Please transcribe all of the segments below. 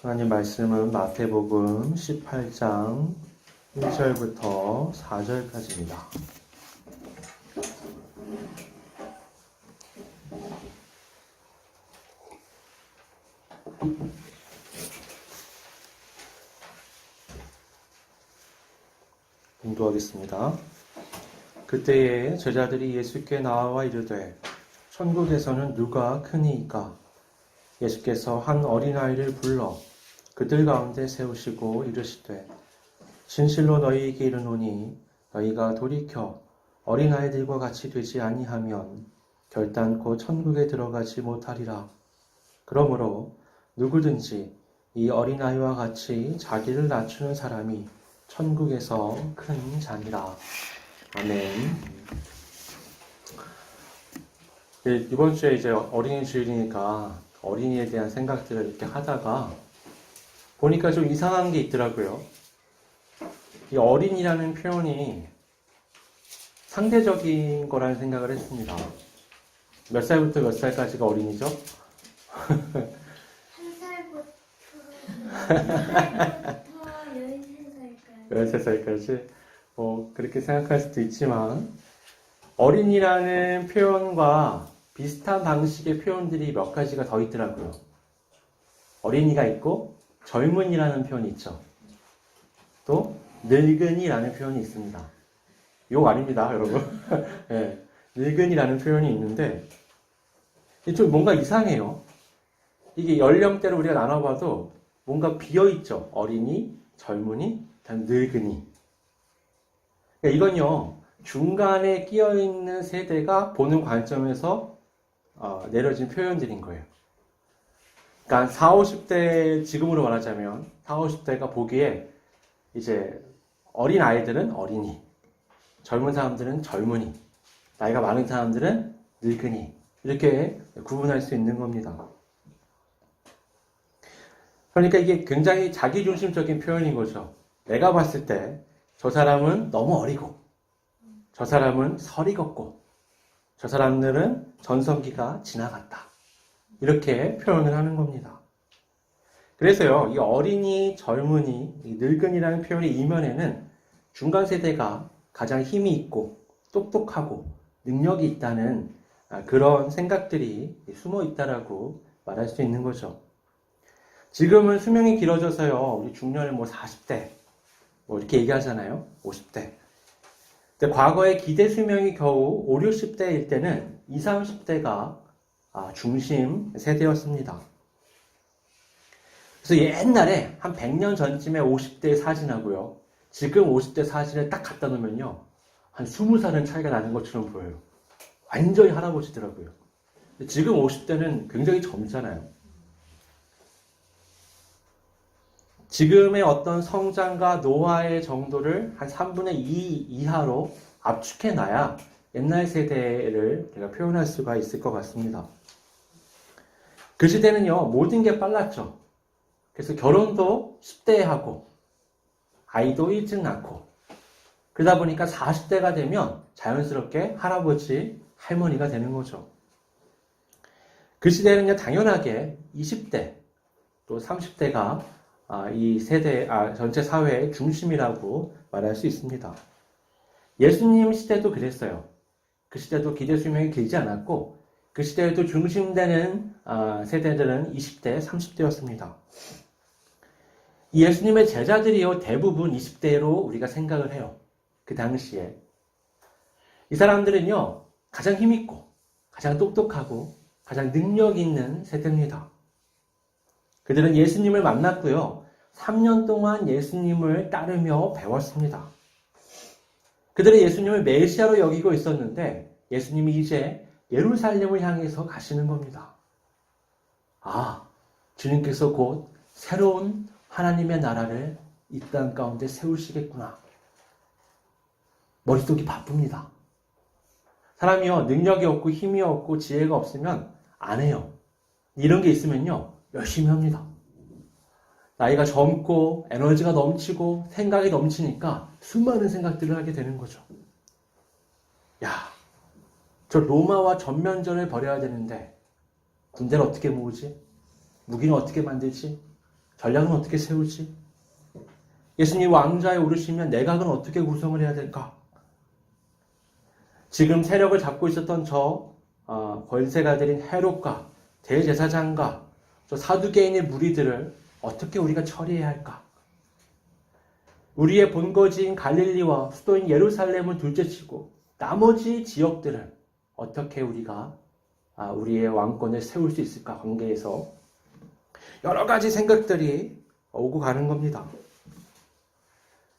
하나님 말씀은 마태복음 18장 1절부터 4절까지입니다. 공부하겠습니다. 그때에 제자들이 예수께 나와 이르되 천국에서는 누가 크니이까? 예수께서 한 어린아이를 불러 그들 가운데 세우시고 이르시되 진실로 너희에게 이르노니 너희가 돌이켜 어린아이들과 같이 되지 아니하면 결단코 천국에 들어가지 못하리라. 그러므로 누구든지 이 어린아이와 같이 자기를 낮추는 사람이 천국에서 큰 자니라. 아멘. 이번 주에 이제 어린이 주일이니까 어린이에 대한 생각들을 이렇게 하다가 보니까 좀 이상한 게 있더라고요. 이 어린이라는 표현이 상대적인 거라는 생각을 했습니다. 몇 살부터 몇 살까지가 어린이죠? 한 살부터 13살까지. 13살까지? 그렇게 생각할 수도 있지만, 어린이라는 표현과 비슷한 방식의 표현들이 몇 가지가 더 있더라고요. 어린이가 있고, 젊은이라는 표현이 있죠. 또, 늙은이라는 표현이 있습니다. 욕 아닙니다, 여러분. 네, 늙은이라는 표현이 있는데, 좀 뭔가 이상해요. 이게 연령대로 우리가 나눠봐도 뭔가 비어있죠. 어린이, 젊은이, 다음 늙은이. 그러니까 이건요, 중간에 끼어있는 세대가 보는 관점에서 내려진 표현들인 거예요. 그러니까 40, 50대, 지금으로 말하자면 40, 50대가 보기에 이제 어린 아이들은 어린이, 젊은 사람들은 젊은이, 나이가 많은 사람들은 늙은이, 이렇게 구분할 수 있는 겁니다. 그러니까 이게 굉장히 자기중심적인 표현인 거죠. 내가 봤을 때 저 사람은 너무 어리고, 저 사람은 설익었고, 저 사람들은 전성기가 지나갔다. 이렇게 표현을 하는 겁니다. 그래서요, 이 어린이, 젊은이, 이 늙은이라는 표현의 이면에는 중간 세대가 가장 힘이 있고, 똑똑하고, 능력이 있다는 그런 생각들이 숨어 있다라고 말할 수 있는 거죠. 지금은 수명이 길어져서요, 우리 중년에 40대, 이렇게 얘기하잖아요. 50대. 근데 과거에 기대 수명이 겨우 5, 60대일 때는 20, 30대가 중심 세대였습니다. 그래서 옛날에 한 100년 전쯤에 50대 사진하고요. 지금 50대 사진을 딱 갖다 놓으면요. 한 20살은 차이가 나는 것처럼 보여요. 완전히 할아버지더라고요. 지금 50대는 굉장히 젊잖아요. 지금의 어떤 성장과 노화의 정도를 한 3분의 2 이하로 압축해놔야 옛날 세대를 제가 표현할 수가 있을 것 같습니다. 그 시대는요, 모든 게 빨랐죠. 그래서 결혼도 10대에 하고, 아이도 일찍 낳고, 그러다 보니까 40대가 되면 자연스럽게 할아버지, 할머니가 되는 거죠. 그 시대는요, 당연하게 20대, 또 30대가 이 세대, 전체 사회의 중심이라고 말할 수 있습니다. 예수님 시대도 그랬어요. 그 시대도 기대 수명이 길지 않았고, 그 시대에도 중심되는 세대들은 20대, 30대였습니다. 이 예수님의 제자들이요, 대부분 20대로 우리가 생각을 해요. 그 당시에. 이 사람들은요, 가장 힘있고, 가장 똑똑하고, 가장 능력 있는 세대입니다. 그들은 예수님을 만났고요. 3년 동안 예수님을 따르며 배웠습니다. 그들은 예수님을 메시아로 여기고 있었는데 예수님이 이제 예루살렘을 향해서 가시는 겁니다. 주님께서 곧 새로운 하나님의 나라를 이 땅 가운데 세우시겠구나. 머릿속이 바쁩니다. 사람이요, 능력이 없고 힘이 없고 지혜가 없으면 안 해요. 이런 게 있으면요, 열심히 합니다. 나이가 젊고 에너지가 넘치고 생각이 넘치니까 수많은 생각들을 하게 되는 거죠. 저 로마와 전면전을 벌여야 되는데 군대를 어떻게 모으지? 무기는 어떻게 만들지? 전략은 어떻게 세우지? 예수님 왕좌에 오르시면 내각은 어떻게 구성을 해야 될까? 지금 세력을 잡고 있었던 저 권세가들인 헤롯과 대제사장과 저 사두개인의 무리들을 어떻게 우리가 처리해야 할까? 우리의 본거지인 갈릴리와 수도인 예루살렘은 둘째치고 나머지 지역들을 어떻게 우리가 우리의 왕권을 세울 수 있을까? 관계에서 여러 가지 생각들이 오고 가는 겁니다.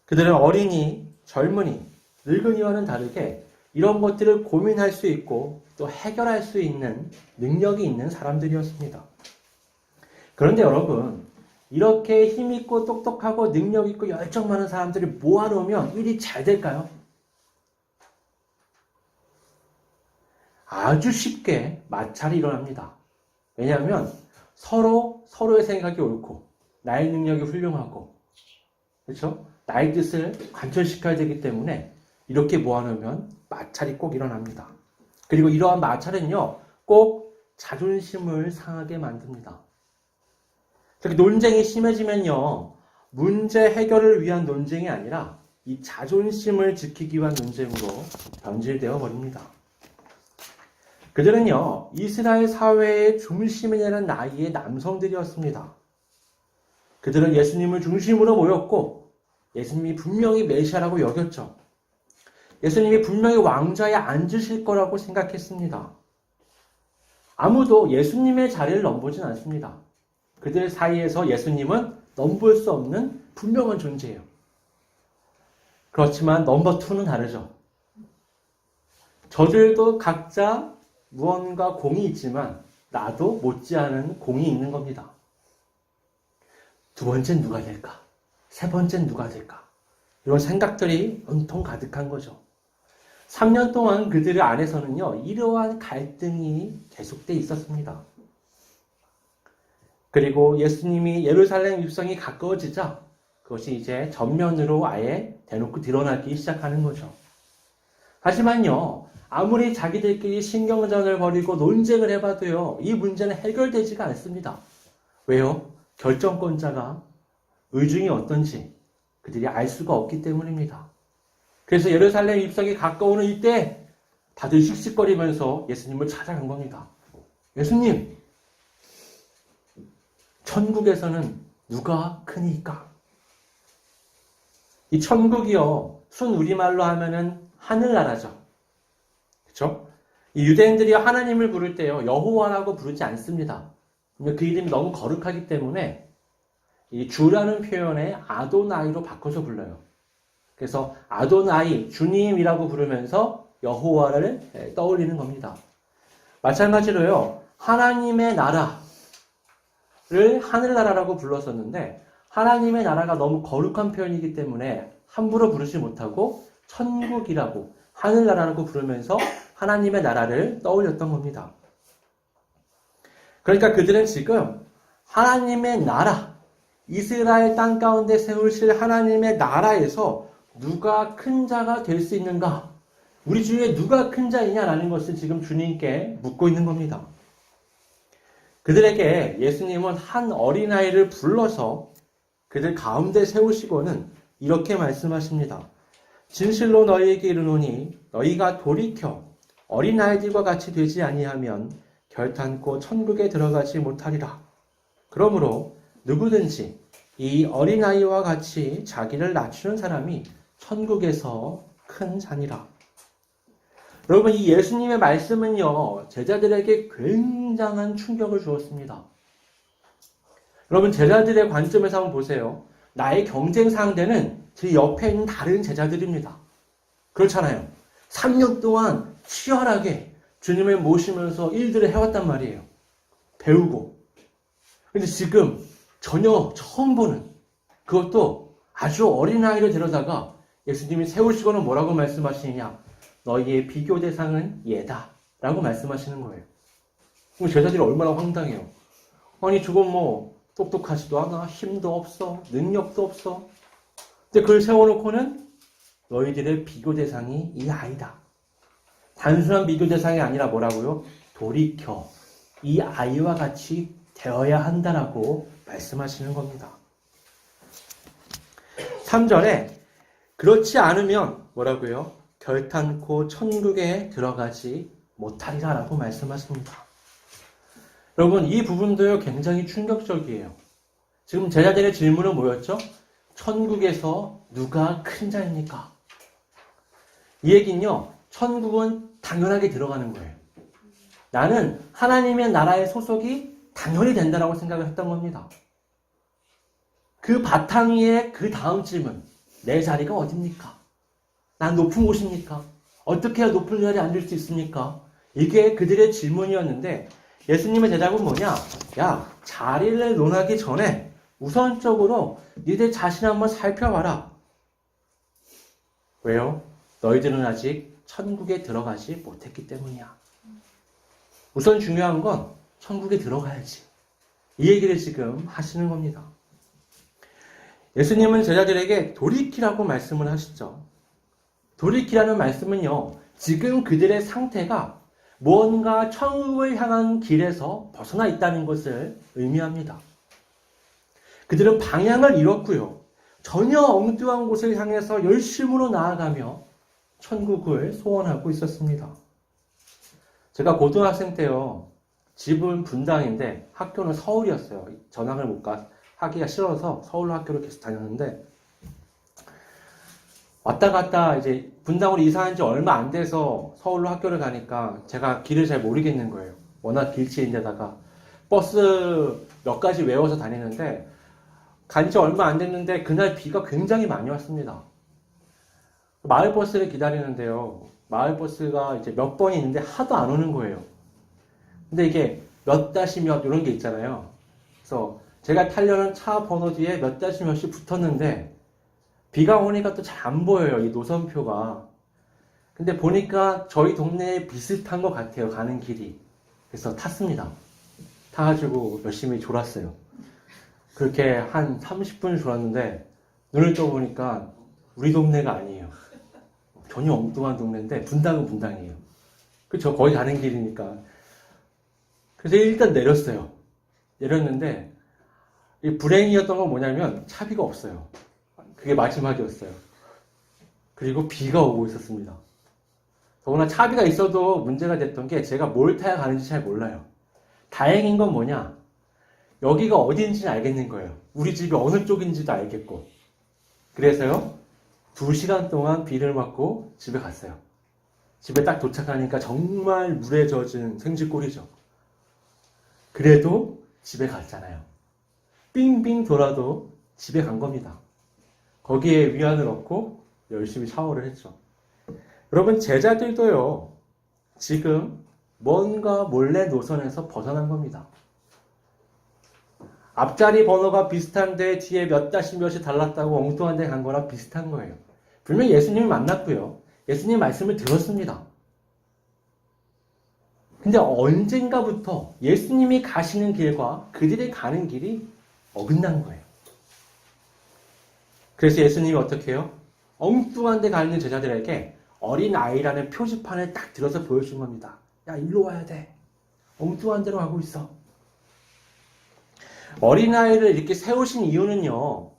그들은 어린이, 젊은이, 늙은이와는 다르게 이런 것들을 고민할 수 있고 또 해결할 수 있는 능력이 있는 사람들이었습니다. 그런데 여러분, 이렇게 힘있고 똑똑하고 능력있고 열정 많은 사람들이 모아놓으면 일이 잘 될까요? 아주 쉽게 마찰이 일어납니다. 왜냐하면 서로의 생각이 옳고 나의 능력이 훌륭하고 그렇죠? 나의 뜻을 관철시켜야 되기 때문에 이렇게 모아놓으면 마찰이 꼭 일어납니다. 그리고 이러한 마찰은요, 꼭 자존심을 상하게 만듭니다. 특히 논쟁이 심해지면요, 문제 해결을 위한 논쟁이 아니라 이 자존심을 지키기 위한 논쟁으로 변질되어 버립니다. 그들은요, 이스라엘 사회의 중심이 되는 나이의 남성들이었습니다. 그들은 예수님을 중심으로 모였고 예수님이 분명히 메시아라고 여겼죠. 예수님이 분명히 왕좌에 앉으실 거라고 생각했습니다. 아무도 예수님의 자리를 넘보진 않습니다. 그들 사이에서 예수님은 넘볼 수 없는 분명한 존재예요. 그렇지만 넘버 2는 다르죠. 저들도 각자 무언가 공이 있지만 나도 못지않은 공이 있는 겁니다. 두 번째는 누가 될까? 세 번째는 누가 될까? 이런 생각들이 온통 가득한 거죠. 3년 동안 그들 안에서는요, 이러한 갈등이 계속돼 있었습니다. 그리고 예수님이 예루살렘 입성이 가까워지자 그것이 이제 전면으로 아예 대놓고 드러나기 시작하는 거죠. 하지만요, 아무리 자기들끼리 신경전을 벌이고 논쟁을 해봐도요, 이 문제는 해결되지가 않습니다. 왜요? 결정권자가 의중이 어떤지 그들이 알 수가 없기 때문입니다. 그래서 예루살렘 입성이 가까우는 이때 다들 씩씩거리면서 예수님을 찾아간 겁니다. 예수님, 천국에서는 누가 크니까? 이 천국이요, 순 우리말로 하면은 하늘나라죠. 그렇죠? 이 유대인들이 하나님을 부를 때요, 여호와라고 부르지 않습니다. 그 이름이 너무 거룩하기 때문에 이 주라는 표현에 아도나이로 바꿔서 불러요. 그래서 아도나이, 주님이라고 부르면서 여호와를 떠올리는 겁니다. 마찬가지로요, 하나님의 나라를 하늘나라라고 불렀었는데 하나님의 나라가 너무 거룩한 표현이기 때문에 함부로 부르지 못하고 천국이라고 하늘나라라고 부르면서 하나님의 나라를 떠올렸던 겁니다. 그러니까 그들은 지금 하나님의 나라, 이스라엘 땅 가운데 세우실 하나님의 나라에서 누가 큰 자가 될 수 있는가? 우리 중에 누가 큰 자이냐라는 것을 지금 주님께 묻고 있는 겁니다. 그들에게 예수님은 한 어린아이를 불러서 그들 가운데 세우시고는 이렇게 말씀하십니다. 진실로 너희에게 이르노니 너희가 돌이켜 어린아이들과 같이 되지 아니하면 결탄코 천국에 들어가지 못하리라. 그러므로 누구든지 이 어린아이와 같이 자기를 낮추는 사람이 천국에서 큰 자니라. 여러분, 이 예수님의 말씀은요, 제자들에게 굉장한 충격을 주었습니다. 여러분, 제자들의 관점에서 한번 보세요. 나의 경쟁 상대는 제 옆에 있는 다른 제자들입니다. 그렇잖아요. 3년 동안 치열하게 주님을 모시면서 일들을 해왔단 말이에요. 배우고. 근데 지금 전혀 처음 보는, 그것도 아주 어린아이를 데려다가 예수님이 세우시고는 뭐라고 말씀하시느냐? 너희의 비교 대상은 얘다 라고 말씀하시는 거예요. 그럼 제자들이 얼마나 황당해요. 아니 저건 뭐 똑똑하지도 않아, 힘도 없어, 능력도 없어. 근데 그걸 세워놓고는 너희들의 비교 대상이 이 아이다. 단순한 비교 대상이 아니라 뭐라고요? 돌이켜 이 아이와 같이 되어야 한다라고 말씀하시는 겁니다. 3절에 그렇지 않으면 뭐라고요? 결탄코 천국에 들어가지 못하리라 라고 말씀하십니다. 여러분, 이 부분도요 굉장히 충격적이에요. 지금 제자들의 질문은 뭐였죠? 천국에서 누가 큰 자입니까? 이 얘기는요, 천국은 당연하게 들어가는 거예요. 나는 하나님의 나라의 소속이 당연히 된다라고 생각을 했던 겁니다. 그 바탕 위에 그 다음 질문, 내 자리가 어딥니까? 난 높은 곳입니까? 어떻게 해야 높은 자리에 앉을 수 있습니까? 이게 그들의 질문이었는데 예수님의 대답은 뭐냐? 야, 자리를 논하기 전에 우선적으로 니들 자신 한번 살펴봐라. 왜요? 너희들은 아직 천국에 들어가지 못했기 때문이야. 우선 중요한 건 천국에 들어가야지. 이 얘기를 지금 하시는 겁니다. 예수님은 제자들에게 돌이키라고 말씀을 하시죠. 돌이키라는 말씀은요, 지금 그들의 상태가 무언가 천국을 향한 길에서 벗어나 있다는 것을 의미합니다. 그들은 방향을 잃었고요. 전혀 엉뚱한 곳을 향해서 열심으로 나아가며 천국을 소원하고 있었습니다. 제가 고등학생 때요, 집은 분당인데 학교는 서울이었어요. 전학을 하기가 싫어서 서울로 학교를 계속 다녔는데, 왔다 갔다 이제 분당으로 이사한 지 얼마 안 돼서 서울로 학교를 가니까 제가 길을 잘 모르겠는 거예요. 워낙 길치인데다가 버스 몇 가지 외워서 다니는데 간 지 얼마 안 됐는데 그날 비가 굉장히 많이 왔습니다. 마을버스를 기다리는데요. 마을버스가 이제 몇 번이 있는데 하도 안 오는 거예요. 근데 이게 몇 다시 몇 이런 게 있잖아요. 그래서 제가 타려는 차 번호 뒤에 몇 다시 몇이 붙었는데 비가 오니까 또 잘 안 보여요. 이 노선표가. 근데 보니까 저희 동네에 비슷한 것 같아요. 가는 길이. 그래서 탔습니다. 타가지고 열심히 졸았어요. 그렇게 한 30분을 졸았는데 눈을 떠보니까 우리 동네가 아니에요. 전혀 엉뚱한 동네인데 분당은 분당이에요. 그쵸? 거의 가는 길이니까. 그래서 일단 내렸어요. 내렸는데 이 불행이었던 건 뭐냐면 차비가 없어요. 그게 마지막이었어요. 그리고 비가 오고 있었습니다. 더구나 차비가 있어도 문제가 됐던 게 제가 뭘 타야 가는지 잘 몰라요. 다행인 건 뭐냐? 여기가 어딘지는 알겠는 거예요. 우리 집이 어느 쪽인지도 알겠고. 그래서요, 2시간 동안 비를 맞고 집에 갔어요. 집에 딱 도착하니까 정말 물에 젖은 생쥐꼴이죠. 그래도 집에 갔잖아요. 빙빙 돌아도 집에 간 겁니다. 거기에 위안을 얻고 열심히 샤워를 했죠. 여러분, 제자들도요, 지금 뭔가 몰래 노선에서 벗어난 겁니다. 앞자리 번호가 비슷한데 뒤에 몇 다시 몇이 달랐다고 엉뚱한 데 간 거랑 비슷한 거예요. 분명히 예수님을 만났고요. 예수님 말씀을 들었습니다. 근데 언젠가부터 예수님이 가시는 길과 그들이 가는 길이 어긋난 거예요. 그래서 예수님이 어떻게 해요? 엉뚱한 데 가 있는 제자들에게 어린아이라는 표지판을 딱 들어서 보여준 겁니다. 야, 일로 와야 돼. 엉뚱한 데로 가고 있어. 어린아이를 이렇게 세우신 이유는요,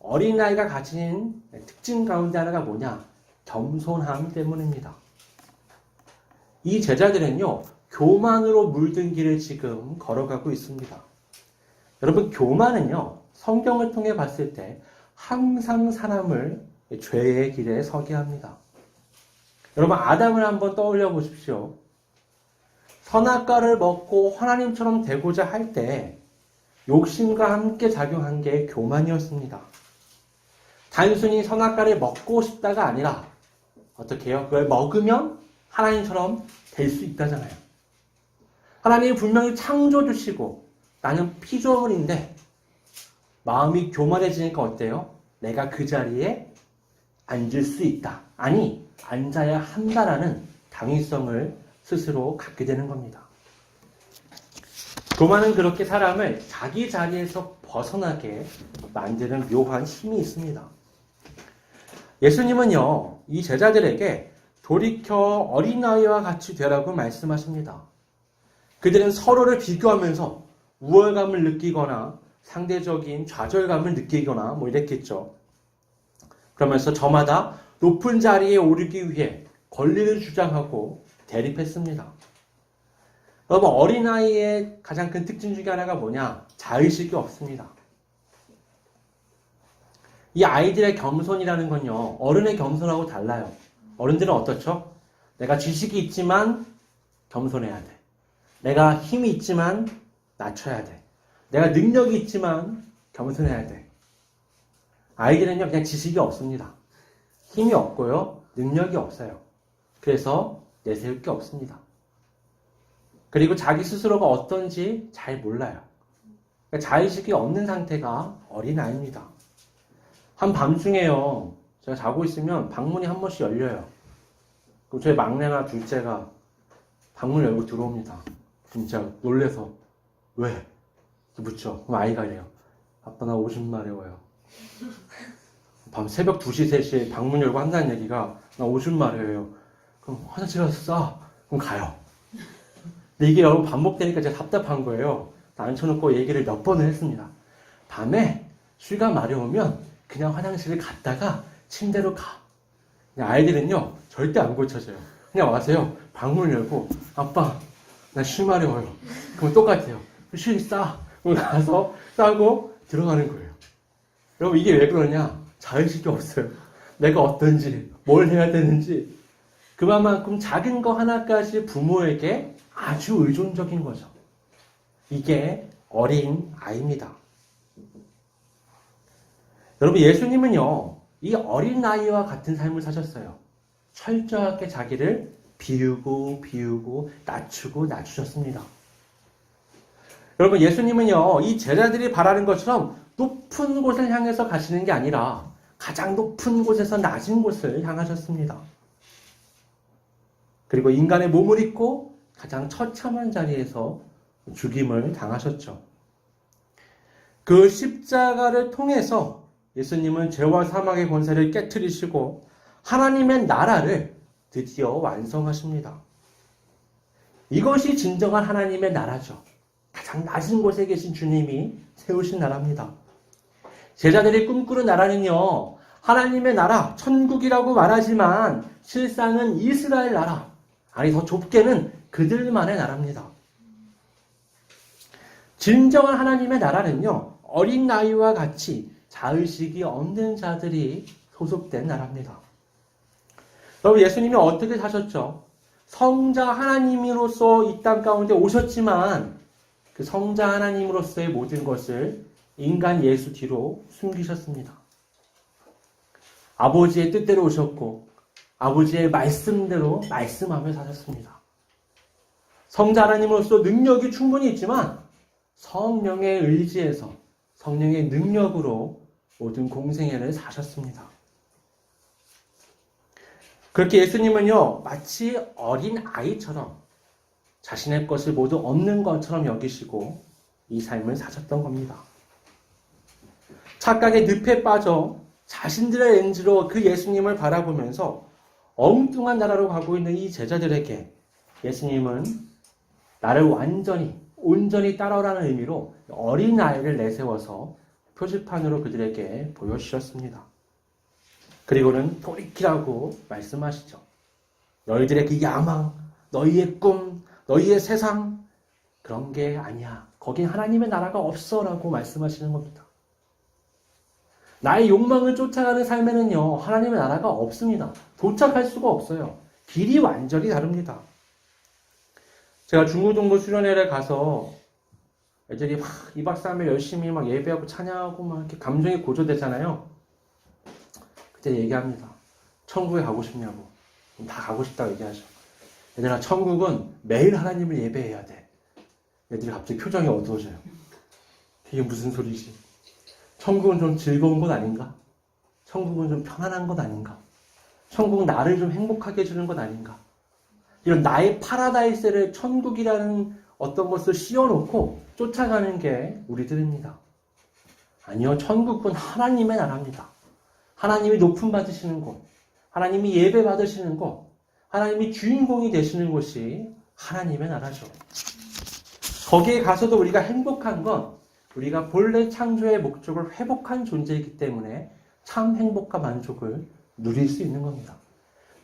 어린아이가 가진 특징 가운데 하나가 뭐냐? 겸손함 때문입니다. 이 제자들은요, 교만으로 물든 길을 지금 걸어가고 있습니다. 여러분, 교만은요, 성경을 통해 봤을 때 항상 사람을 죄의 길에 서게 합니다. 여러분, 아담을 한번 떠올려 보십시오. 선악과를 먹고 하나님처럼 되고자 할 때 욕심과 함께 작용한 게 교만이었습니다. 단순히 선악과를 먹고 싶다가 아니라 어떻게 해요? 그걸 먹으면 하나님처럼 될 수 있다잖아요. 하나님이 분명히 창조주시고 나는 피조물인데 마음이 교만해지니까 어때요? 내가 그 자리에 앉을 수 있다. 아니, 앉아야 한다라는 당위성을 스스로 갖게 되는 겁니다. 교만은 그렇게 사람을 자기 자리에서 벗어나게 만드는 묘한 힘이 있습니다. 예수님은요, 이 제자들에게 돌이켜 어린아이와 같이 되라고 말씀하십니다. 그들은 서로를 비교하면서 우월감을 느끼거나 상대적인 좌절감을 느끼거나 뭐 이랬겠죠. 그러면서 저마다 높은 자리에 오르기 위해 권리를 주장하고 대립했습니다. 여러분, 어린아이의 가장 큰 특징 중에 하나가 뭐냐? 자의식이 없습니다. 이 아이들의 겸손이라는 건요, 어른의 겸손하고 달라요. 어른들은 어떻죠? 내가 지식이 있지만 겸손해야 돼. 내가 힘이 있지만 낮춰야 돼. 내가 능력이 있지만 겸손해야 돼. 아이들은요, 그냥 지식이 없습니다. 힘이 없고요, 능력이 없어요. 그래서 내세울 게 없습니다. 그리고 자기 스스로가 어떤지 잘 몰라요. 그러니까 자의식이 없는 상태가 어린아이입니다. 한밤중에요, 제가 자고 있으면 방문이 한 번씩 열려요. 그럼 저희 막내나 둘째가 방문 열고 들어옵니다. 진짜 놀래서 왜? 이렇게 묻죠. 그럼 아이가 이래요. 아빠 나 오줌 마려워요. 밤 새벽 2시, 3시에 방문 열고 한다는 얘기가 나 오줌 마려워요. 그럼 화장실 가서 싸. 그럼 가요. 근데 이게 여러분 반복되니까 제가 답답한 거예요. 앉혀놓고 얘기를 몇 번을 했습니다. 밤에 쉬가 마려우면 그냥 화장실을 갔다가 침대로 가. 아이들은요 절대 안 고쳐져요. 그냥 와서요 방문을 열고 아빠 나 쉬 마려워요. 그럼 똑같아요. 쉬 싸. 그럼 가서 싸고 들어가는 거예요. 여러분 이게 왜 그러냐? 자의식이 없어요. 내가 어떤지 뭘 해야 되는지 그만큼 작은 거 하나까지 부모에게 아주 의존적인 거죠. 이게 어린 아이입니다. 여러분 예수님은요 이 어린 아이와 같은 삶을 사셨어요. 철저하게 자기를 비우고 낮추고 낮추셨습니다. 여러분 예수님은요 이 제자들이 바라는 것처럼 높은 곳을 향해서 가시는 게 아니라 가장 높은 곳에서 낮은 곳을 향하셨습니다. 그리고 인간의 몸을 입고 가장 처참한 자리에서 죽임을 당하셨죠. 그 십자가를 통해서 예수님은 죄와 사망의 권세를 깨트리시고 하나님의 나라를 드디어 완성하십니다. 이것이 진정한 하나님의 나라죠. 가장 낮은 곳에 계신 주님이 세우신 나라입니다. 제자들이 꿈꾸는 나라는요, 하나님의 나라, 천국이라고 말하지만 실상은 이스라엘 나라, 아니 더 좁게는 그들만의 나라입니다. 진정한 하나님의 나라는요, 어린 나이와 같이 자의식이 없는 자들이 소속된 나라입니다. 여러분 예수님이 어떻게 사셨죠? 성자 하나님으로서 이 땅 가운데 오셨지만 그 성자 하나님으로서의 모든 것을 인간 예수 뒤로 숨기셨습니다. 아버지의 뜻대로 오셨고 아버지의 말씀대로 말씀하며 사셨습니다. 성자 하나님으로서 능력이 충분히 있지만 성령의 의지에서 성령의 능력으로 모든 공생애를 사셨습니다. 그렇게 예수님은요 마치 어린 아이처럼 자신의 것을 모두 없는 것처럼 여기시고 이 삶을 사셨던 겁니다. 착각의 늪에 빠져 자신들의 렌즈로 그 예수님을 바라보면서 엉뚱한 나라로 가고 있는 이 제자들에게 예수님은 나를 온전히 따라오라는 의미로 어린아이를 내세워서 표지판으로 그들에게 보여주셨습니다. 그리고는 돌이키라고 말씀하시죠. 너희들의 그 야망, 너희의 꿈, 너희의 세상 그런 게 아니야. 거긴 하나님의 나라가 없어 라고 말씀하시는 겁니다. 나의 욕망을 쫓아가는 삶에는요 하나님의 나라가 없습니다. 도착할 수가 없어요. 길이 완전히 다릅니다. 제가 중고등부 수련회를 가서 애들이 막 2박 3일 열심히 막 예배하고 찬양하고 막 이렇게 감정이 고조되잖아요. 그때 얘기합니다. 천국에 가고 싶냐고. 다 가고 싶다고 얘기하죠. 얘들아 천국은 매일 하나님을 예배해야 돼. 애들이 갑자기 표정이 어두워져요. 이게 무슨 소리지? 천국은 좀 즐거운 것 아닌가? 천국은 좀 편안한 것 아닌가? 천국은 나를 좀 행복하게 해주는 것 아닌가? 이런 나의 파라다이스를 천국이라는 어떤 것을 씌워놓고 쫓아가는 게 우리들입니다. 아니요, 천국은 하나님의 나라입니다. 하나님이 높임 받으시는 곳, 하나님이 예배 받으시는 곳, 하나님이 주인공이 되시는 곳이 하나님의 나라죠. 거기에 가서도 우리가 행복한 건 우리가 본래 창조의 목적을 회복한 존재이기 때문에 참 행복과 만족을 누릴 수 있는 겁니다.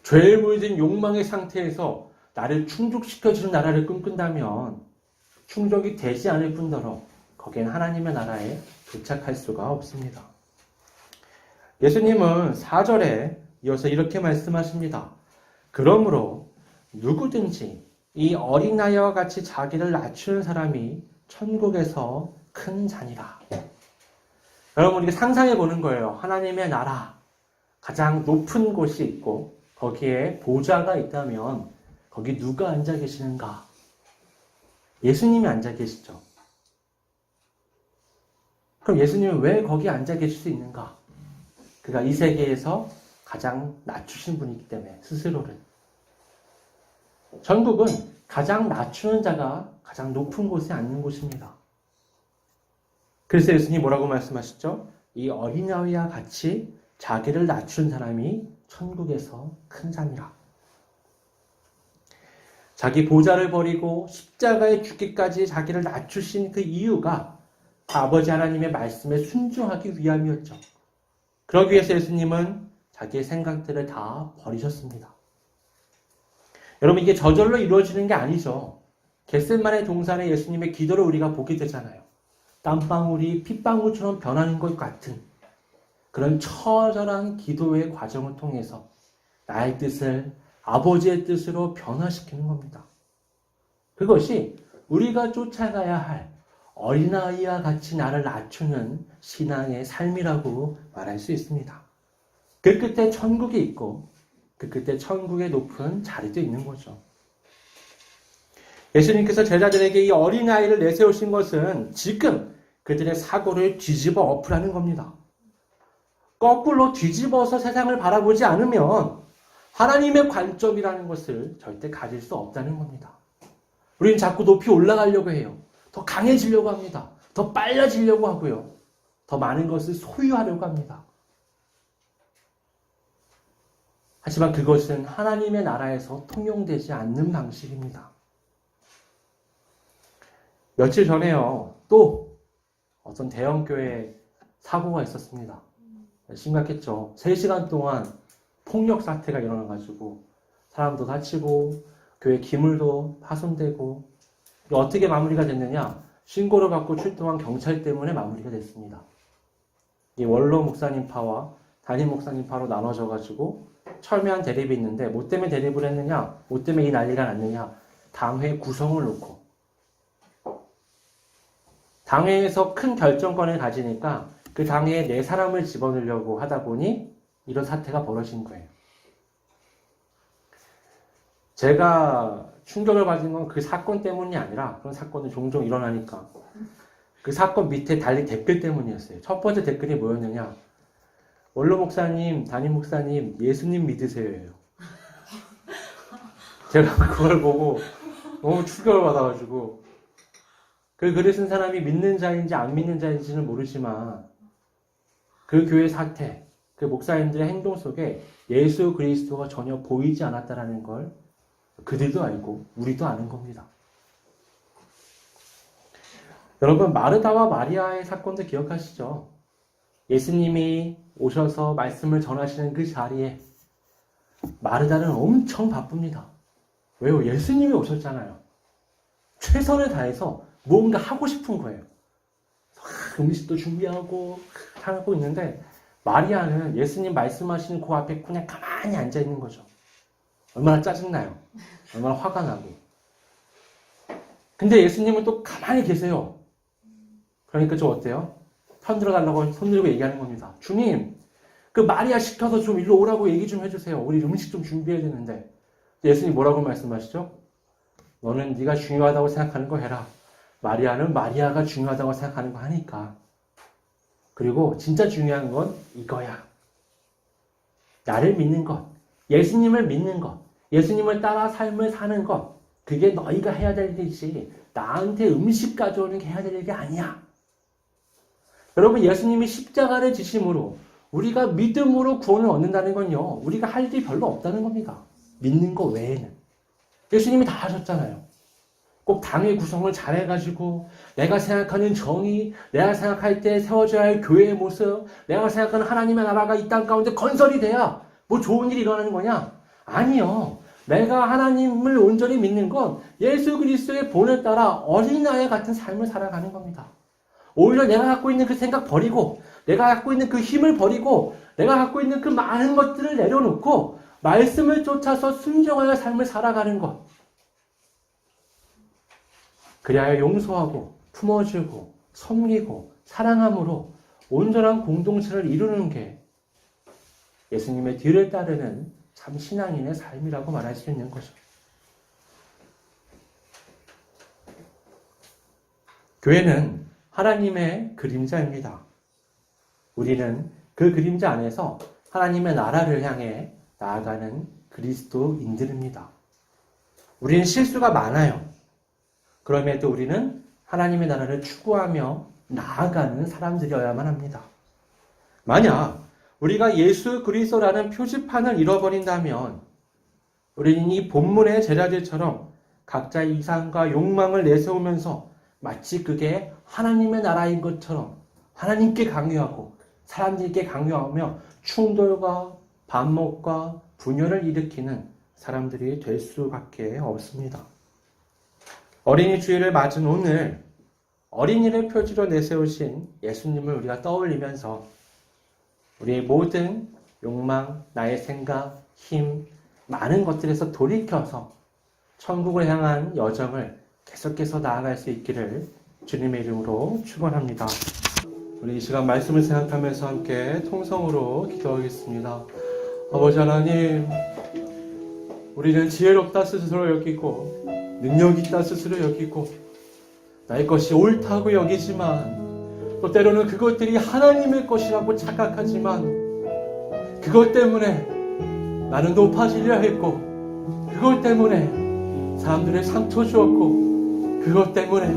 죄에 물든 욕망의 상태에서 나를 충족시켜주는 나라를 꿈꾼다면 충족이 되지 않을 뿐더러 거기엔 하나님의 나라에 도착할 수가 없습니다. 예수님은 4절에 이어서 이렇게 말씀하십니다. 그러므로 누구든지 이 어린아이와 같이 자기를 낮추는 사람이 천국에서 큰 자니라. 여러분, 우리가 상상해 보는 거예요. 하나님의 나라, 가장 높은 곳이 있고 거기에 보좌가 있다면 거기 누가 앉아 계시는가? 예수님이 앉아 계시죠. 그럼 예수님은 왜 거기 앉아 계실 수 있는가? 그가 이 세계에서 가장 낮추신 분이기 때문에 스스로를. 천국은 가장 낮추는 자가 가장 높은 곳에 앉는 곳입니다. 그래서 예수님이 뭐라고 말씀하시죠? 이 어린아이와 같이 자기를 낮춘 사람이 천국에서 큰 자니라. 자기 보좌를 버리고 십자가에 죽기까지 자기를 낮추신 그 이유가 아버지 하나님의 말씀에 순종하기 위함이었죠. 그러기 위해서 예수님은 자기의 생각들을 다 버리셨습니다. 여러분, 이게 저절로 이루어지는 게 아니죠. 겟세마네 동산의 예수님의 기도를 우리가 보게 되잖아요. 땀방울이 핏방울처럼 변하는 것 같은 그런 처절한 기도의 과정을 통해서 나의 뜻을 아버지의 뜻으로 변화시키는 겁니다. 그것이 우리가 쫓아가야 할 어린아이와 같이 나를 낮추는 신앙의 삶이라고 말할 수 있습니다. 그 끝에 천국이 있고 그 끝에 천국의 높은 자리도 있는 거죠. 예수님께서 제자들에게 이 어린아이를 내세우신 것은 지금 그들의 사고를 뒤집어 엎으라는 겁니다. 거꾸로 뒤집어서 세상을 바라보지 않으면 하나님의 관점이라는 것을 절대 가질 수 없다는 겁니다. 우리는 자꾸 높이 올라가려고 해요. 더 강해지려고 합니다. 더 빨라지려고 하고요. 더 많은 것을 소유하려고 합니다. 하지만 그것은 하나님의 나라에서 통용되지 않는 방식입니다. 며칠 전에요. 또 어떤 대형교회 사고가 있었습니다. 심각했죠. 3시간 동안 폭력 사태가 일어나가지고 사람도 다치고 교회 기물도 파손되고 어떻게 마무리가 됐느냐? 신고를 받고 출동한 경찰 때문에 마무리가 됐습니다. 이 원로 목사님파와 담임 목사님파로 나눠져가지고 첨예한 대립이 있는데 뭐 때문에 대립을 했느냐? 뭐 때문에 이 난리가 났느냐? 당회 구성을 놓고 당회에서 큰 결정권을 가지니까 그 당회에 4사람을 집어넣으려고 하다 보니 이런 사태가 벌어진 거예요. 제가 충격을 받은 건 그 사건 때문이 아니라 그런 사건은 종종 일어나니까 그 사건 밑에 달린 댓글 때문이었어요. 첫 번째 댓글이 뭐였느냐? 원로 목사님, 담임 목사님, 예수님 믿으세요. 제가 그걸 보고 너무 충격을 받아가지고 그 글을 쓴 사람이 믿는 자인지 안 믿는 자인지는 모르지만 그 교회 사태, 그 목사님들의 행동 속에 예수 그리스도가 전혀 보이지 않았다는 걸 그들도 알고 우리도 아는 겁니다. 여러분, 마르다와 마리아의 사건도 기억하시죠? 예수님이 오셔서 말씀을 전하시는 그 자리에 마르다는 엄청 바쁩니다. 왜요? 예수님이 오셨잖아요. 최선을 다해서 뭔가 하고 싶은 거예요. 음식도 준비하고 하고 있는데 마리아는 예수님 말씀하시는 그 앞에 그냥 가만히 앉아 있는 거죠. 얼마나 짜증나요. 얼마나 화가 나고. 근데 예수님은 또 가만히 계세요. 그러니까 좀 어때요? 편 들어달라고 손 들고 얘기하는 겁니다. 주님, 그 마리아 시켜서 좀 일로 오라고 얘기 좀 해주세요. 우리 음식 좀 준비해야 되는데. 예수님 뭐라고 말씀하시죠? 너는 네가 중요하다고 생각하는 거 해라. 마리아는 마리아가 중요하다고 생각하는 거 하니까. 그리고 진짜 중요한 건 이거야. 나를 믿는 것, 예수님을 믿는 것, 예수님을 따라 삶을 사는 것, 그게 너희가 해야 될 일이지 나한테 음식 가져오는 게 해야 될 일이 아니야. 여러분, 예수님이 십자가를 지심으로 우리가 믿음으로 구원을 얻는다는 건요, 우리가 할 일이 별로 없다는 겁니다. 믿는 거 외에는. 예수님이 다 하셨잖아요. 꼭 당의 구성을 잘해가지고 내가 생각하는 정의, 내가 생각할 때 세워져야 할 교회의 모습, 내가 생각하는 하나님의 나라가 이 땅 가운데 건설이 돼야 뭐 좋은 일이 일어나는 거냐? 아니요. 내가 하나님을 온전히 믿는 건 예수 그리스도의 본을 따라 어린아이 같은 삶을 살아가는 겁니다. 오히려 내가 갖고 있는 그 생각 버리고, 내가 갖고 있는 그 힘을 버리고, 내가 갖고 있는 그 많은 것들을 내려놓고 말씀을 쫓아서 순종하여 삶을 살아가는 것. 그래야 용서하고 품어주고 섬기고 사랑함으로 온전한 공동체를 이루는 게 예수님의 뒤를 따르는 참 신앙인의 삶이라고 말할 수 있는 거죠. 교회는 하나님의 그림자입니다. 우리는 그 그림자 안에서 하나님의 나라를 향해 나아가는 그리스도인들입니다. 우리는 실수가 많아요. 그럼에도 우리는 하나님의 나라를 추구하며 나아가는 사람들이어야만 합니다. 만약 우리가 예수 그리스도라는 표지판을 잃어버린다면 우리는 이 본문의 제자들처럼 각자의 이상과 욕망을 내세우면서 마치 그게 하나님의 나라인 것처럼 하나님께 강요하고 사람들께 강요하며 충돌과 반목과 분열을 일으키는 사람들이 될 수밖에 없습니다. 어린이 주일을 맞은 오늘 어린이를 표지로 내세우신 예수님을 우리가 떠올리면서 우리의 모든 욕망, 나의 생각, 힘, 많은 것들에서 돌이켜서 천국을 향한 여정을 계속해서 나아갈 수 있기를 주님의 이름으로 축원합니다. 우리 이 시간 말씀을 생각하면서 함께 통성으로 기도하겠습니다. 아버지 하나님, 우리는 지혜롭다 스스로 여기고 능력 있다 스스로 여기고 나의 것이 옳다고 여기지만 또 때로는 그것들이 하나님의 것이라고 착각하지만 그것 때문에 나는 높아지려 했고 그것 때문에 사람들의 상처 주었고 그것 때문에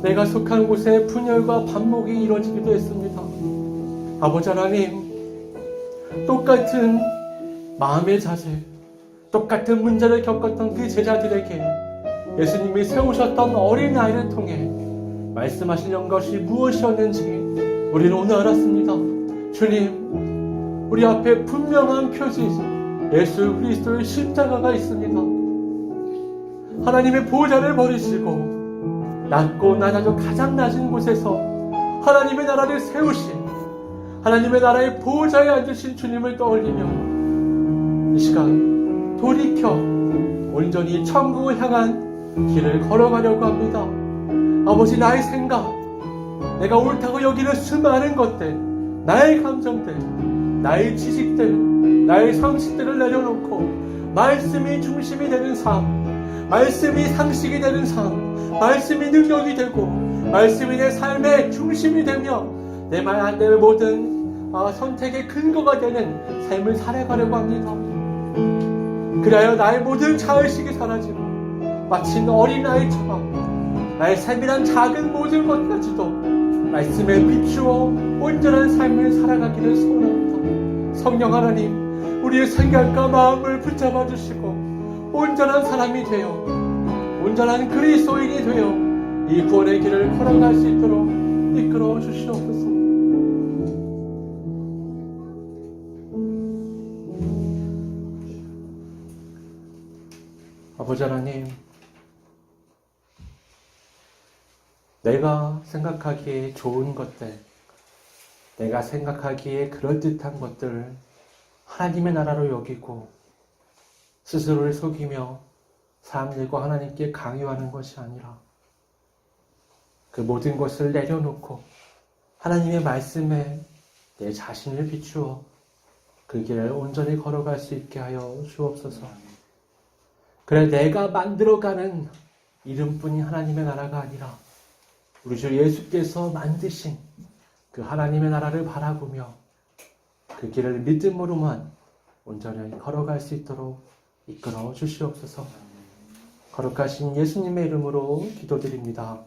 내가 속한 곳에 분열과 반목이 이루어지기도 했습니다. 아버지 하나님, 똑같은 마음의 자세, 똑같은 문제를 겪었던 그 제자들에게 예수님이 세우셨던 어린아이를 통해 말씀하시는 것이 무엇이었는지 우리는 오늘 알았습니다. 주님, 우리 앞에 분명한 표지 예수 그리스도의 십자가가 있습니다. 하나님의 보좌를 버리시고 낮고 낮아도 가장 낮은 곳에서 하나님의 나라를 세우신 하나님의 나라의 보좌에 앉으신 주님을 떠올리며 이 시간 돌이켜 온전히 천국을 향한 길을 걸어가려고 합니다. 아버지, 나의 생각, 내가 옳다고 여기는 수많은 것들, 나의 감정들, 나의 지식들, 나의 상식들을 내려놓고 말씀이 중심이 되는 삶, 말씀이 상식이 되는 삶, 말씀이 능력이 되고 말씀이 내 삶의 중심이 되며 내 모든 선택의 근거가 되는 삶을 살아가려고 합니다. 그래야 나의 모든 자의식이 사라지고 마치 어린아이처럼 나의 삶이란 작은 모든 것까지도 말씀에 비추어 온전한 삶을 살아가기를 소원합니다. 성령 하나님, 우리의 생각과 마음을 붙잡아 주시고 온전한 사람이 되어 온전한 그리스도인이 되어 이 구원의 길을 걸어갈 수 있도록 이끌어 주시옵소서. 아버지 하나님, 내가 생각하기에 좋은 것들, 내가 생각하기에 그럴듯한 것들을 하나님의 나라로 여기고 스스로를 속이며 사람들과 하나님께 강요하는 것이 아니라 그 모든 것을 내려놓고 하나님의 말씀에 내 자신을 비추어 그 길을 온전히 걸어갈 수 있게 하여 주옵소서. 그래, 내가 만들어가는 이름뿐이 하나님의 나라가 아니라 우리 주 예수께서 만드신 그 하나님의 나라를 바라보며 그 길을 믿음으로만 온전히 걸어갈 수 있도록 이끌어 주시옵소서. 거룩하신 예수님의 이름으로 기도드립니다.